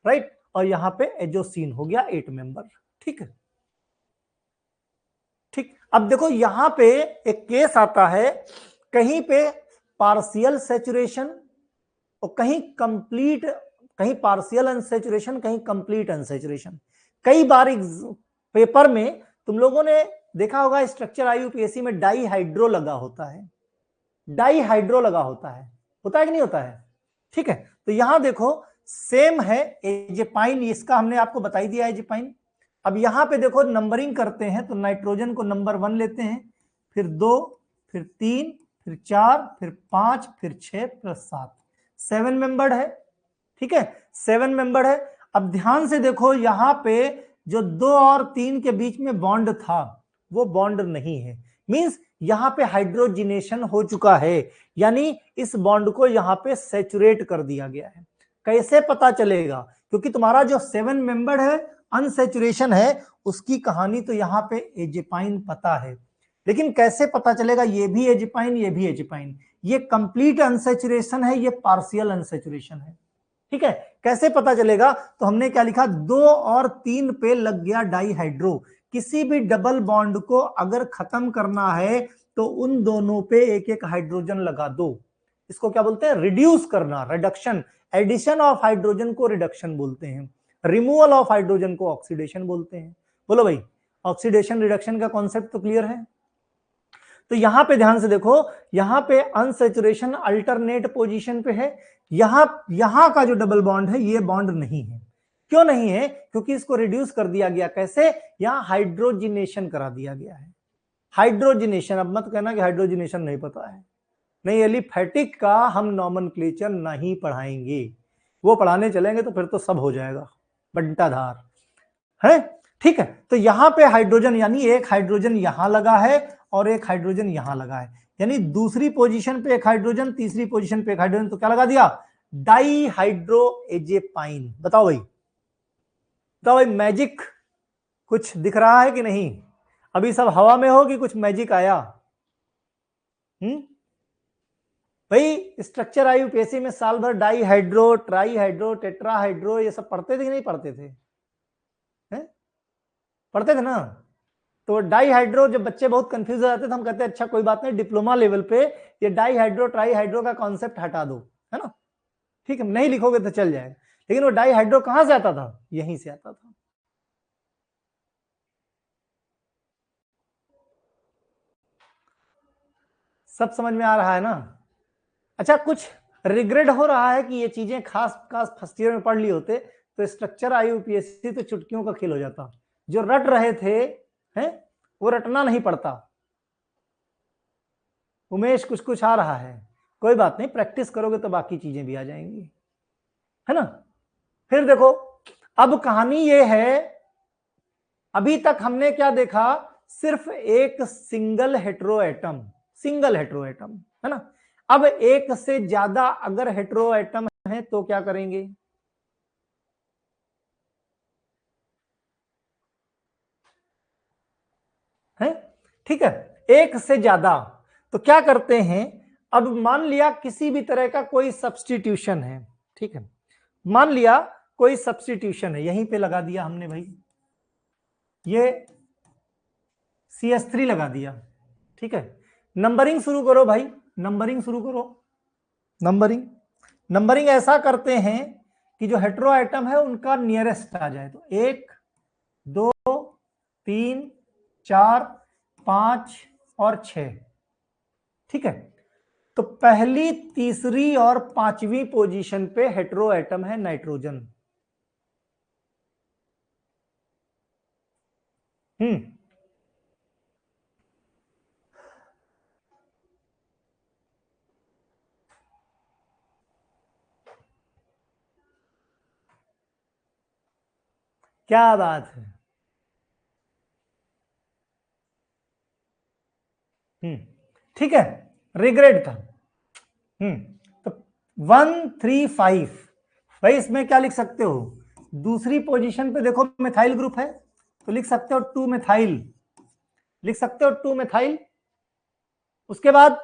राइट, और यहां पे एजोसीन हो गया 8 मेंबर। ठीक है, ठीक। अब देखो यहां पे एक केस आता है, कहीं पे पार्शियल सैचुरेशन और कहीं कंप्लीट, कहीं पार्शियल अनसैचुरेशन, कहीं कंप्लीट अनसैचुरेशन। कई बार पेपर में तुम लोगों ने देखा होगा स्ट्रक्चर आईयूपीएससी में डाईहाइड्रो लगा होता है, डाईहाइड्रो लगा होता है कि नहीं होता है। ठीक है, तो यहां देखो सेम है एजेपाइन, इसका हमने आपको बता ही दिया एजेपाइन। अब यहां पे देखो नंबरिंग करते हैं तो नाइट्रोजन को नंबर 1 लेते हैं, फिर 2, फिर 3, फिर 4, फिर 5, फिर 6 प्लस 7, 7 मेंबर्ड है। ठीक है, 7 मेंबर्ड है। अब ध्यान से देखो यहां पे जो 2 और 3 के बीच में बॉन्ड था वो बॉन्ड नहीं है, मींस यहां पे हाइड्रोजिनेशन हो चुका है, यानी इस बॉन्ड को यहां पे सैचुरेट कर दिया गया है। कैसे पता चलेगा, क्योंकि तुम्हारा जो 7 मेंबर्ड है अनसैचुरेशन है, उसकी कहानी तो यहां पे एजेपाइन पता है, लेकिन कैसे पता चलेगा ये भी एजेपाइन ये भी एजेपाइन, ये कंप्लीट अनसैचुरेशन है ये पार्शियल अनसैचुरेशन है। ठीक है, कैसे पता चलेगा, तो हमने क्या लिखा, 2 और 3 पे लग गया डाईहाइड्रो। किसी भी डबल बॉन्ड को अगर खत्म करना है तो उन दोनों पे एक एक हाइड्रोजन लगा दो। इसको क्या बोलते हैं? रिड्यूस करना, रिडक्शन। एडिशन ऑफ हाइड्रोजन को रिडक्शन बोलते हैं, रिमूवल ऑफ हाइड्रोजन को ऑक्सीडेशन बोलते हैं। बोलो भाई, ऑक्सीडेशन रिडक्शन का कॉन्सेप्ट तो क्लियर है? तो यहां पे ध्यान से देखो, यहां पे अनसैचुरेशन अल्टरनेट पोजीशन पे है, यहां का जो डबल बॉन्ड है ये बॉन्ड नहीं है। क्यों नहीं है? क्योंकि इसको रिड्यूस कर दिया गया। कैसे? यहां हाइड्रोजिनेशन करा दिया गया है। हाइड्रोजिनेशन, अब मत कहना कि हाइड्रोजिनेशन नहीं पता है। नहीं, एलिफैटिक का हम नॉमेनक्लेचर नहीं पढ़ाएंगे, वो पढ़ाने चलेंगे तो फिर तो सब हो जाएगा बंटाधार है। ठीक है, तो यहां पे हाइड्रोजन, यानी एक हाइड्रोजन यहां लगा है और एक हाइड्रोजन यहां लगा है, यानी दूसरी पोजीशन पे एक हाइड्रोजन, तीसरी पोजीशन पे एक हाइड्रोजन, तो क्या लगा दिया? डाई हाइड्रोएजेपाइन। बताओ भाई, बताओ भाई, मैजिक कुछ दिख रहा है कि नहीं? अभी सब हवा में हो कि कुछ मैजिक आया? भाई स्ट्रक्चर आई यूपीएससी में साल भर dihydro, trihydro, tetrahydro ये सब पढ़ते थे कि नहीं पढ़ते थे? पढ़ते थे ना? तो डाई हाइड्रो, जब बच्चे बहुत कंफ्यूज हो जाते थे, हम कहते हैं अच्छा कोई बात नहीं, डिप्लोमा लेवल पे ये डाई हाइड्रो ट्राई हाइड्रो का कॉन्सेप्ट हटा दो, है ना? ठीक है, नहीं लिखोगे तो चल जाएगा। लेकिन वो डाई हाइड्रो कहां से आता था? यहीं से आता था। सब समझ में आ रहा है ना? अच्छा, कुछ रिग्रेट हो रहा है कि ये चीजें खास खास फर्स्ट ईयर में पढ़ ली होते तो स्ट्रक्चर आई यूपीएससी तो चुटकियों का खेल हो जाता। जो रट रहे थे हैं, वो रटना नहीं पड़ता। उमेश कुछ कुछ आ रहा है, कोई बात नहीं, प्रैक्टिस करोगे तो बाकी चीजें भी आ जाएंगी, है ना? फिर देखो, अब कहानी ये है, अभी तक हमने क्या देखा? सिर्फ एक single hetero atom, single hetero atom, है ना? अब एक से ज्यादा अगर हेटेरो एटम है तो क्या करेंगे? है, ठीक है, एक से ज्यादा तो क्या करते हैं? अब मान लिया किसी भी तरह का कोई सब्स्टिट्यूशन है, ठीक है, मान लिया कोई सब्स्टिट्यूशन है, यहीं पे लगा दिया हमने भाई, ये CH3 लगा दिया, ठीक है। नंबरिंग शुरू करो भाई, नंबरिंग शुरू करो, नंबरिंग नंबरिंग ऐसा करते हैं कि जो हेटेरो आइटम है उनका नियरेस्ट आ जाए, तो 1 2 3 4 5 और 6, ठीक है। तो पहली, तीसरी और पांचवी पोजीशन पे हेटेरो एटम है नाइट्रोजन। क्या बात है। ठीक है, रिग्रेड था। तो 135 भाई, इसमें क्या लिख सकते हो? दूसरी पोजीशन पे देखो मिथाइल ग्रुप है, तो लिख सकते हो 2 मिथाइल, लिख सकते हो 2 मिथाइल। उसके बाद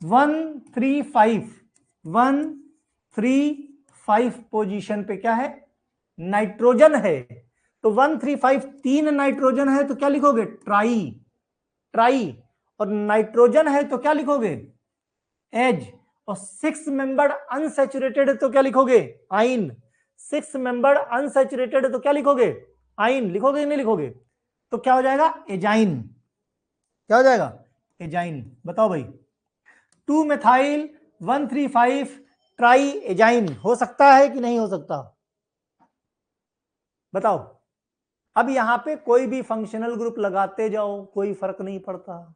135 पोजीशन पे क्या है? नाइट्रोजन है। तो 135 3 नाइट्रोजन है तो क्या लिखोगे? Try, try. और नाइट्रोजन है तो क्या लिखोगे? एज। और 6 मेंबर्ड अनसैचुरेटेड है तो क्या लिखोगे? आइन। 6 मेंबर्ड अनसैचुरेटेड है तो क्या लिखोगे? आइन। लिखोगे नहीं लिखोगे? तो क्या हो जाएगा? एजाइन। क्या हो जाएगा? एजाइन। बताओ भाई, 2 मिथाइल 135 ट्राई एजाइन हो सकता है कि नहीं हो सकता? बताओ। अब यहां पे कोई भी फंक्शनल ग्रुप लगाते जाओ, कोई फर्क नहीं पड़ता,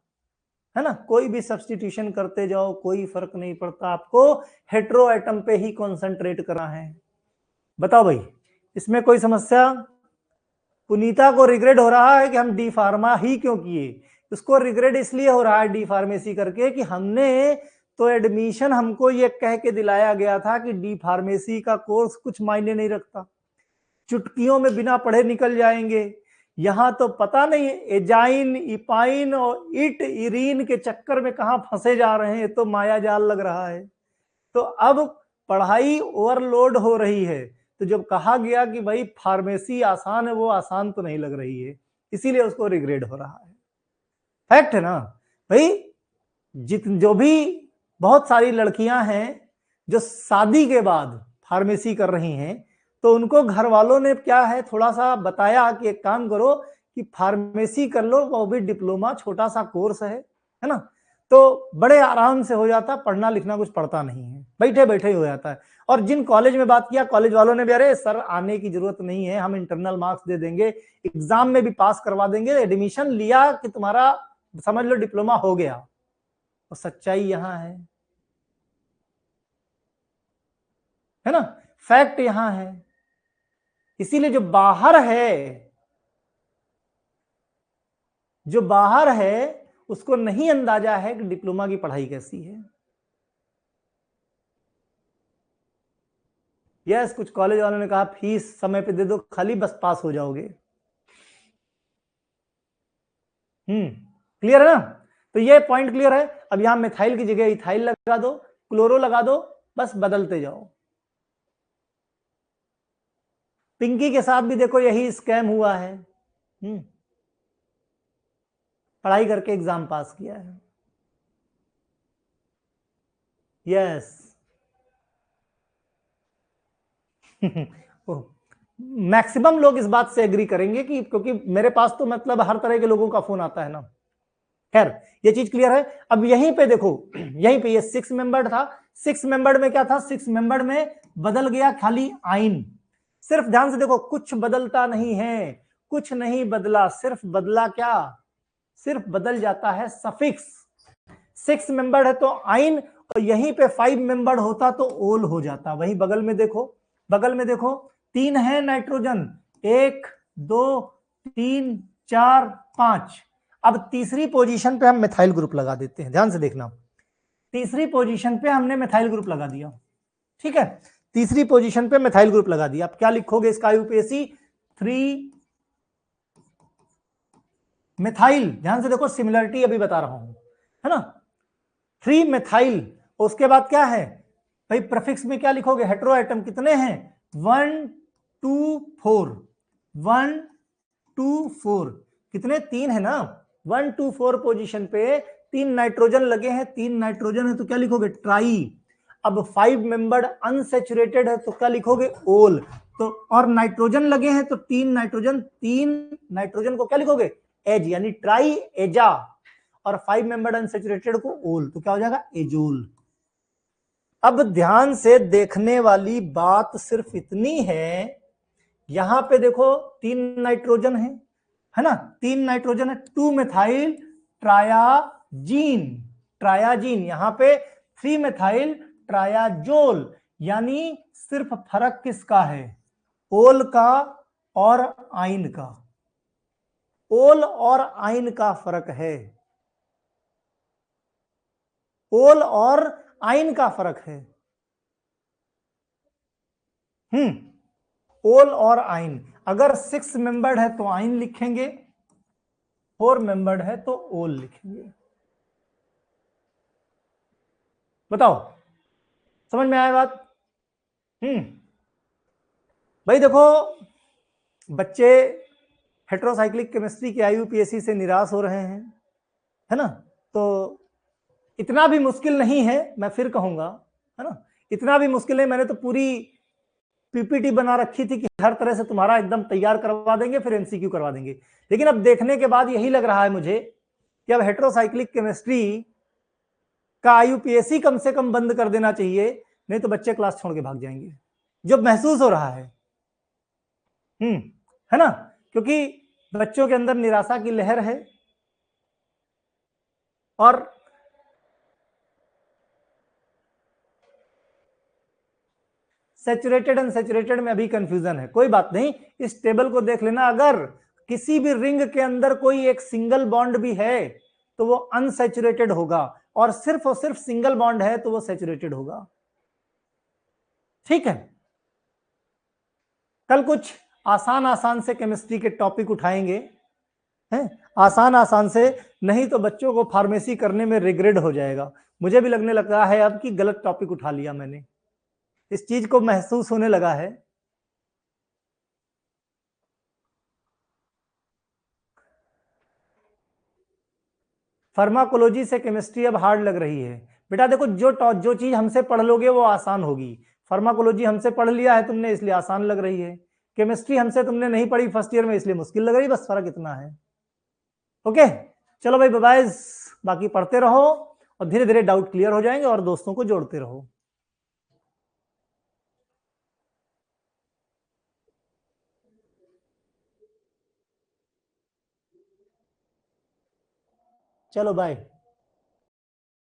है ना? कोई भी सब्स्टिट्यूशन करते जाओ, कोई फर्क नहीं पड़ता, आपको हेटेरो एटम पे ही कॉन्सेंट्रेट करना है। बताओ भाई, इसमें कोई समस्या? पुनीता को रिग्रेट हो रहा है कि हम डी फार्मा ही क्यों किए? उसको रिग्रेट इसलिए हो रहा है डी फार्मेसी करके कि हमने तो एडमिशन हमको ये कह के दिलाया गया था कि डी फार्मेसी का कोर्स कुछ मायने नहीं रखता, चुटकियों में बिना पढ़े निकल जाएंगे। यहां तो पता नहीं एजाइन, इपाइन और इट इरीन के चक्कर में कहां फंसे जा रहे हैं, तो माया जाल लग रहा है। तो अब पढ़ाई ओवरलोड हो रही है, तो जब कहा गया कि भाई फार्मेसी आसान है, वो आसान तो नहीं लग रही है, इसीलिए उसको रिग्रेड हो रहा है। फैक्ट है ना भाई। जो भी बहुत सारी लड़कियां हैं जो शादी के बाद फार्मेसी कर रही हैं, तो उनको घर वालों ने क्या है थोड़ा सा बताया कि एक काम करो कि फार्मेसी कर लो, वो भी डिप्लोमा, छोटा सा कोर्स है ना, तो बड़े आराम से हो जाता, पढ़ना लिखना कुछ पड़ता नहीं है, बैठे बैठे ही हो जाता है। और जिन कॉलेज में बात किया, कॉलेज वालों ने भी अरे सर आने की जरूरत नहीं है, हम इंटरनल मार्क्स दे देंगे, एग्जाम में भी पास करवा देंगे, एडमिशन लिया कि तुम्हारा समझ लो डिप्लोमा हो गया। और सच्चाई यहां है ना, फैक्ट यहां है। इसीलिए जो बाहर है उसको नहीं अंदाजा है कि डिप्लोमा की पढ़ाई कैसी है। यस, कुछ कॉलेज वालों ने कहा फीस समय पे दे दो, खाली बस पास हो जाओगे। क्लियर है ना। तो ये पॉइंट क्लियर है। अब यहां मिथाइल की जगह इथाइल लगा दो, क्लोरो लगा दो, बस बदलते जाओ। पिंकी के साथ भी देखो यही स्कैम हुआ है। पढ़ाई करके एग्जाम पास किया है। यस मैक्सिमम लोग इस बात से एग्री करेंगे कि क्योंकि मेरे पास तो मतलब हर तरह के लोगों का फोन आता है ना। खैर ये चीज क्लियर है। अब यहीं पे देखो, यहीं पे ये 6 मेंबर्ड था, 6 मेंबर्ड में क्या था, 6 मेंबर्ड में बदल गया खाली आइन। सिर्फ ध्यान से देखो, कुछ बदलता नहीं है, कुछ नहीं बदला, सिर्फ बदला क्या, सिर्फ बदल जाता है सफिक्स। 6 मेंबर्ड है तो आइन, और यहीं पे 5 मेंबर्ड होता तो ओल हो जाता। वही बगल में देखो, बगल में देखो, 3 है नाइट्रोजन, 1 2 3 4 5। अब तीसरी पोजीशन पे हम मिथाइल ग्रुप लगा देते हैं, ध्यान से देखना। तीसरी पोजीशन पे हमने मिथाइल ग्रुप लगा दिया, ठीक है, तीसरी पोजीशन पे मिथाइल ग्रुप लगा दिया। अब क्या लिखोगे इसका यूपीएससी, 3 मिथाइल, ध्यान से देखो सिमिलरिटी अभी बता रहा हूं, है ना, 3 मिथाइल। उसके बाद क्या है भाई, प्रीफिक्स में क्या लिखोगे, हेटेरो एटम कितने हैं, 1 2 4, 1 2 4, कितने, 3 है ना, 1 2 4 पोजीशन पे 3 नाइट्रोजन लगे हैं, 3 नाइट्रोजन है तो क्या लिखोगे, ट्राई। अब 5 मेंबर्ड अनसेचुरेटेड है तो क्या लिखोगे, ओल। तो और नाइट्रोजन लगे हैं तो 3 नाइट्रोजन, 3 नाइट्रोजन को क्या लिखोगे, एज, यानी ट्राई एजा। और 5 मेंबर्ड अनसेचुरेटेड को ओल, तो क्या हो जाएगा, एजोल। अब ध्यान से देखने वाली बात सिर्फ इतनी है, यहां पे देखो 3 नाइट्रोजन है ना, 3 नाइट्रोजन है, 2 मिथाइल ट्रायाजीन, ट्रायाजीन, यहां पे 3 मिथाइल ट्रायाजोल। यानी सिर्फ फर्क किसका है, ओल का और आइन का, ओल और आइन का फर्क है, ओल और आइन का फर्क है। ओल और आइन, अगर 6 मेंबर्ड है तो आइन लिखेंगे, 4 मेंबर्ड है तो ओल लिखेंगे। बताओ समझ में आया बात। भाई देखो, बच्चे हेट्रोसाइक्लिक केमिस्ट्री के आईयूपीएससी से निराश हो रहे हैं, है ना, तो इतना भी मुश्किल नहीं है, मैं फिर कहूंगा, है ना, इतना भी मुश्किल है। मैंने तो पूरी पीपीटी बना रखी थी कि हर तरह से तुम्हारा एकदम तैयार करवा देंगे, फिर एमसीक्यू करवा देंगे। लेकिन अब देखने के बाद यही लग रहा है मुझे कि अब हेट्रोसाइक्लिक केमिस्ट्री का आईयूपीएससी कम से कम बंद कर देना चाहिए, नहीं तो बच्चे क्लास छोड़ के भाग जाएंगे, जो महसूस हो रहा है। है ना, क्योंकि बच्चों के अंदर निराशा की लहर है। और सैचुरेटेड अनसैचुरेटेड में अभी कंफ्यूजन है, कोई बात नहीं, इस टेबल को देख लेना। अगर किसी भी रिंग के अंदर कोई एक सिंगल बॉन्ड भी है तो वो अनसैचुरेटेड होगा, और सिर्फ सिंगल बॉन्ड है तो वो सैचुरेटेड होगा, ठीक है। कल कुछ आसान आसान से केमिस्ट्री के टॉपिक उठाएंगे, हैं, आसान आसान से, नहीं तो बच्चों को फार्मेसी करने में रिग्रेट हो जाएगा। मुझे भी लगने लगा है अब कि गलत टॉपिक उठा लिया मैंने, इस चीज को महसूस होने लगा है। फार्माकोलॉजी से केमिस्ट्री अब हार्ड लग रही है। बेटा देखो, जो चीज हमसे पढ़ लोगे वो आसान होगी। फार्माकोलॉजी हमसे पढ़ लिया है तुमने, इसलिए आसान लग रही है। केमिस्ट्री हमसे तुमने नहीं पढ़ी फर्स्ट ईयर में, इसलिए मुश्किल लग रही है, बस फर्क इतना है। ओके, चलो भाई, बाय बाय। बाकी पढ़ते रहो और धीरे धीरे डाउट क्लियर हो जाएंगे, और दोस्तों को जोड़ते रहो। चलो बाय।